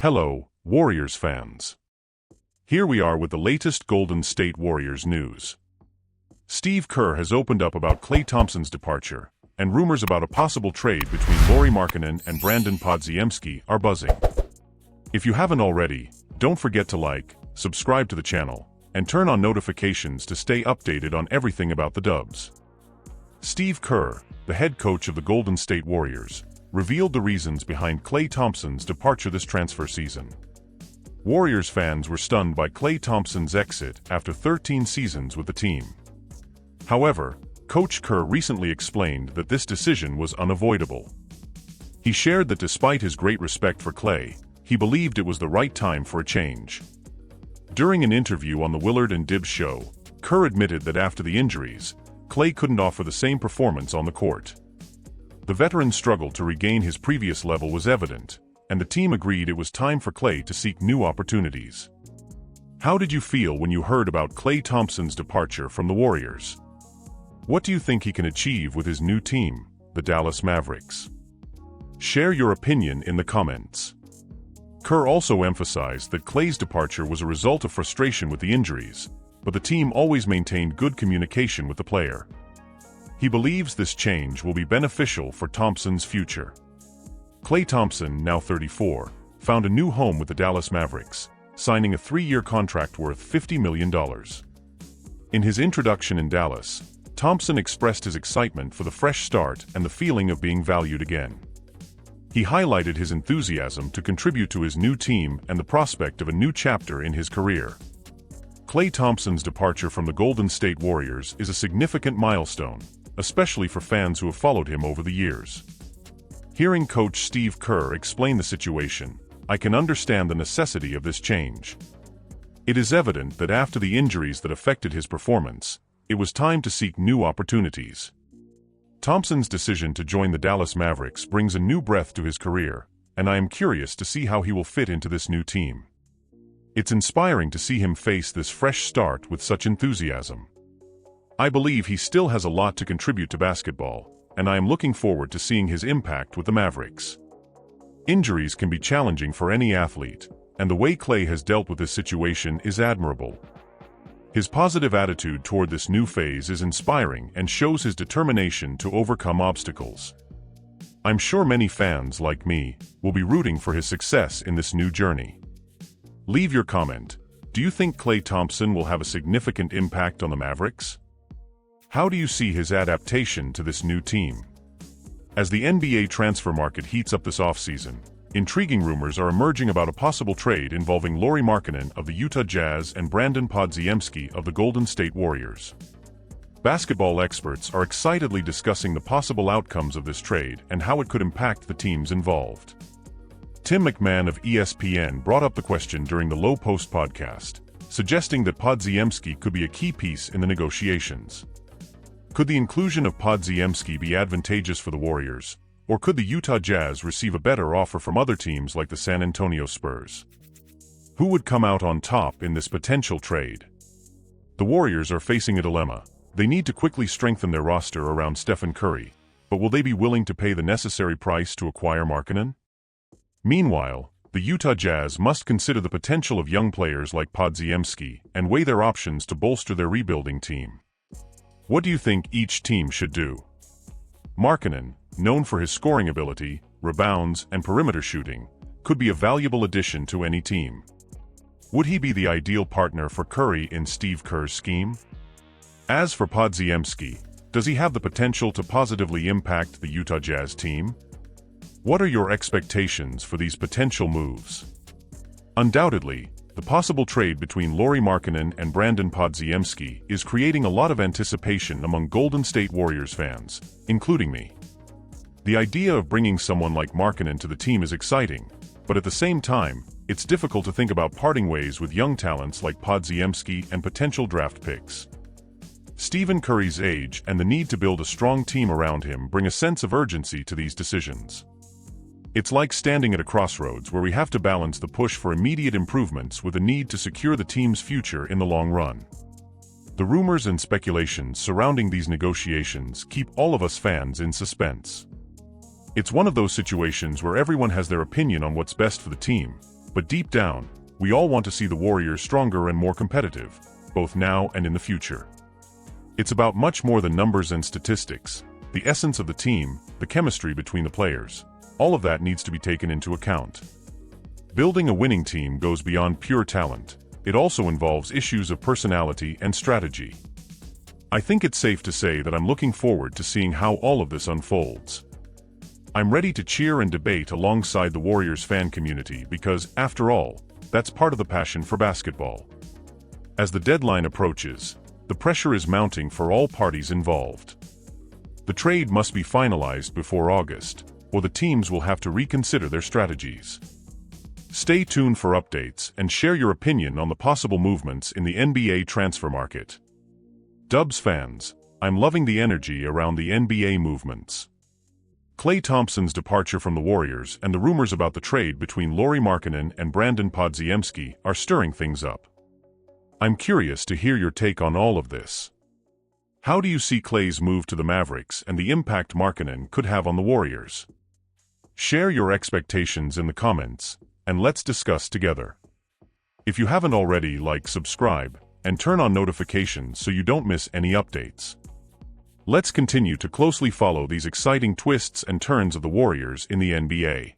Hello, Warriors fans. Here we are with the latest Golden State Warriors news. Steve Kerr has opened up about Klay Thompson's departure, and rumors about a possible trade between Markkanen and Podziemski are buzzing. If you haven't already, don't forget to like, subscribe to the channel, and turn on notifications to stay updated on everything about the Dubs. Steve Kerr, the head coach of the Golden State Warriors, revealed the reasons behind Klay Thompson's departure this transfer season. Warriors fans were stunned by Klay Thompson's exit after 13 seasons with the team. However, Coach Kerr recently explained that this decision was unavoidable. He shared that despite his great respect for Klay, he believed it was the right time for a change. During an interview on the Willard and Dibbs show, Kerr admitted that after the injuries, Klay couldn't offer the same performance on the court. The veteran's struggle to regain his previous level was evident, and the team agreed it was time for Klay to seek new opportunities. How did you feel when you heard about Klay Thompson's departure from the Warriors? What do you think he can achieve with his new team, the Dallas Mavericks? Share your opinion in the comments. Kerr also emphasized that Klay's departure was a result of frustration with the injuries, but the team always maintained good communication with the player. He believes this change will be beneficial for Thompson's future. Klay Thompson, now 34, found a new home with the Dallas Mavericks, signing a 3-year contract worth $50 million. In his introduction in Dallas, Thompson expressed his excitement for the fresh start and the feeling of being valued again. He highlighted his enthusiasm to contribute to his new team and the prospect of a new chapter in his career. Klay Thompson's departure from the Golden State Warriors is a significant milestone, especially for fans who have followed him over the years. Hearing Coach Steve Kerr explain the situation, I can understand the necessity of this change. It is evident that after the injuries that affected his performance, it was time to seek new opportunities. Thompson's decision to join the Dallas Mavericks brings a new breath to his career, and I am curious to see how he will fit into this new team. It's inspiring to see him face this fresh start with such enthusiasm. I believe he still has a lot to contribute to basketball, and I am looking forward to seeing his impact with the Mavericks. Injuries can be challenging for any athlete, and the way Klay has dealt with this situation is admirable. His positive attitude toward this new phase is inspiring and shows his determination to overcome obstacles. I'm sure many fans, like me, will be rooting for his success in this new journey. Leave your comment. Do you think Klay Thompson will have a significant impact on the Mavericks? How do you see his adaptation to this new team? As the NBA transfer market heats up this offseason, intriguing rumors are emerging about a possible trade involving Markkanen of the Utah Jazz and Podziemski of the Golden State Warriors. Basketball experts are excitedly discussing the possible outcomes of this trade and how it could impact the teams involved. Tim McMahon of ESPN brought up the question during the Low Post podcast, suggesting that Podziemski could be a key piece in the negotiations. Could the inclusion of Podziemski be advantageous for the Warriors, or could the Utah Jazz receive a better offer from other teams like the San Antonio Spurs? Who would come out on top in this potential trade? The Warriors are facing a dilemma. They need to quickly strengthen their roster around Stephen Curry, but will they be willing to pay the necessary price to acquire Markkanen? Meanwhile, the Utah Jazz must consider the potential of young players like Podziemski and weigh their options to bolster their rebuilding team. What do you think each team should do? Markkanen, known for his scoring ability, rebounds, and perimeter shooting, could be a valuable addition to any team. Would he be the ideal partner for Curry in Steve Kerr's scheme? As for Podziemski, does he have the potential to positively impact the Utah Jazz team? What are your expectations for these potential moves? Undoubtedly, the possible trade between Markkanen and Podziemski is creating a lot of anticipation among Golden State Warriors fans, including me. The idea of bringing someone like Markkanen to the team is exciting, but at the same time, it's difficult to think about parting ways with young talents like Podziemski and potential draft picks. Stephen Curry's age and the need to build a strong team around him bring a sense of urgency to these decisions. It's like standing at a crossroads where we have to balance the push for immediate improvements with the need to secure the team's future in the long run. The rumors and speculations surrounding these negotiations keep all of us fans in suspense. It's one of those situations where everyone has their opinion on what's best for the team, But deep down, we all want to see the Warriors stronger and more competitive, both now and in the future. It's about much more than numbers and statistics. The essence of the team, the chemistry between the players, all of that needs to be taken into account. Building a winning team goes beyond pure talent. It also involves issues of personality and strategy. I think it's safe to say that I'm looking forward to seeing how all of this unfolds. I'm ready to cheer and debate alongside the Warriors fan community because, after all, that's part of the passion for basketball. As the deadline approaches, the pressure is mounting for all parties involved. The trade must be finalized before August, or the teams will have to reconsider their strategies. Stay tuned for updates and share your opinion on the possible movements in the NBA transfer market. Dubs fans, I'm loving the energy around the NBA movements. Klay Thompson's departure from the Warriors and the rumors about the trade between Markkanen and Podziemski are stirring things up. I'm curious to hear your take on all of this. How do you see Klay's move to the Mavericks and the impact Markkanen could have on the Warriors? Share your expectations in the comments, and let's discuss together. If you haven't already, subscribe, and turn on notifications so you don't miss any updates. Let's continue to closely follow these exciting twists and turns of the Warriors in the NBA.